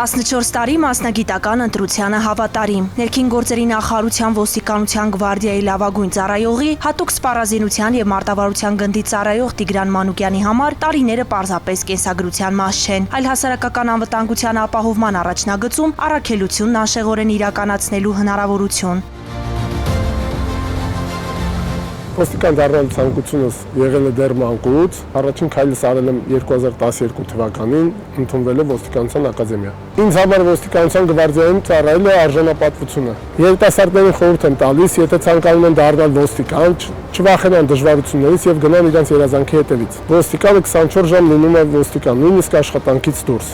14 տարի մասնագիտական ընտրությանը հավատարիմ, ներքին գործերի նախարարության ոստիկանության գվարդիայի լավագույն ծառայողի, հատուկ սպառազինության եւ մարտավարության գնդի ծառայող Տիգրան Մանուկյանի համար տարիները պարզապես կենսագրության մաս չեն, այլ հասարակական անվտանգության ապահովման առաջնագծում առաքելությունն անշեղորեն իրականացնելու հնարավորություն։ Ոստիկան դառնալու ցանկությունս եղել է դեռ մանկուց, առաջին քայլս արել եմ 2012 թվականին, ընդունվել եմ ոստիկանության ակադեմիա։ Ինձ համար ոստիկանության գվարդիայում ծառայելը արժանապատվություն է։ Երիտասարդներին խորհուրդ եմ տալիս, եթե ցանկանում են դառնալ ոստիկան, չվախենան դժվարություններից եւ գնան իրենց երազանքի հետևից։ Ոստիկանը 24 ժամ լինում է ոստիկան, նույնիսկ աշխատանքից դուրս։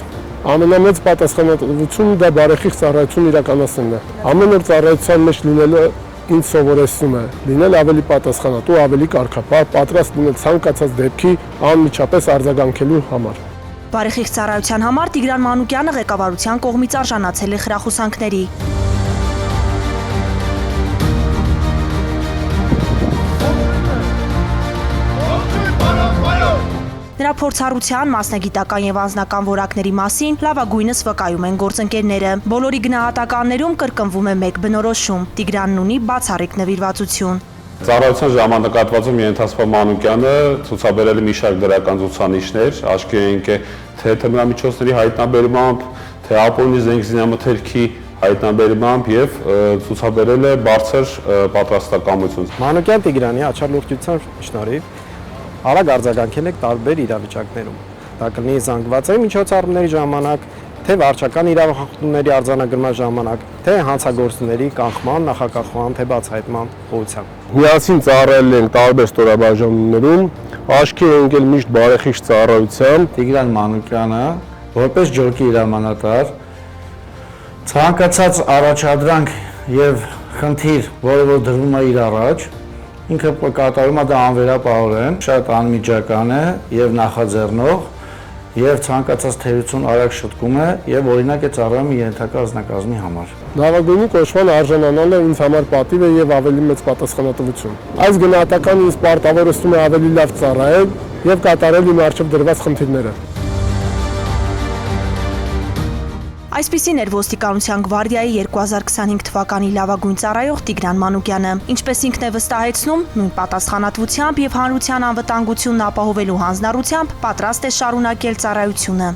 Ամենամեծ պատասխանատվությունը դա բարեխիղճ ծառայություն իրականացնելն է։ Ամեն օր ծառայության մեջ լինելը ինձ սովորեցնում է լինել ավելի պատասխանատու, ավելի կարգապահ, պատրաստ լինել ցանկացած դեպքի անմիջապես արձագանքելու համար։ Բարեխիղճ ծառայության համար Տիգրան Մանուկյանը ղեկավարության կողմից արժանացել է խրախուսանքների։ Նրա փորձառության, մասնագիտական եւ անձնական որակների մասին լավագույնս վկայում են գործընկերները։ Բոլորի գնահատականներում կրկնվում է մեկ բնորոշում՝ Տիգրանն ունի բացառիկ նվիրվածություն։ Ծառայության ժամանակահատվածում ենթացված Մանուկյանը ցուցաբերել է մի շարք դրական ցուցանիշներ, աչքի ենք թե թմրամիջոցների հայտնաբերմամբ, թե ապօրինի զենք զինամթերքի հայտնաբերմամբ եւ ցուցաբերել է բարձր պատրաստակամություն։ Մանուկյան Տիգրանի աչառլուրջության շնորհիվ արագ արձագանքել եք տարբեր իրավիճակներում։ Դա կլինի զանգվածային միջոցառումների ժամանակ, թե վարչական իրավախախտումների արձանագրման ժամանակ, թե հանցագործների կանխման, նախակախման, թե բացահայտման ուղղությամբ։ Միասին ծառայել ենք տարբեր ստորաբաժանումներում, աչքի է ընկել միշտ բարեխիղճ ծառայությամբ։ Տիգրան Մանուկյանը որպես ջոկի հրամանատար ցանկացած առաջադրանք եւ խնդիր, որը որ դրվում է իր առաջ, ինքը կատարում է դա անվերապահորեն, շատ անմիջական է եւ նախաձեռնող եւ ցանկացած թերություն արագ շտկում է եւ օրինակ է ծառայում ենթակա անձնակազմի համար։ Լավագույնի կոչման արժանանալը ինձ համար պատիվ է եւ ավելի մեծ պատասխանատվություն։ Այս գնահատականը ինձ պարտավորեցնում է ավելի լավ ծառայել եւ կատարել իմ առջեւ դրված խնդիրները։ Այսպիսին էր ոստիկանության գվարդիայի 2025 թվականի լավագույն ծառայող Տիգրան Մանուկյանը, ինչպես ինքն է վստահեցնում, նույն պատասխանատվությամբ եւ հանրության անվտանգությունն ապահովելու հանձնառությամբ պատրաստ է շարունակել ծառայությունը։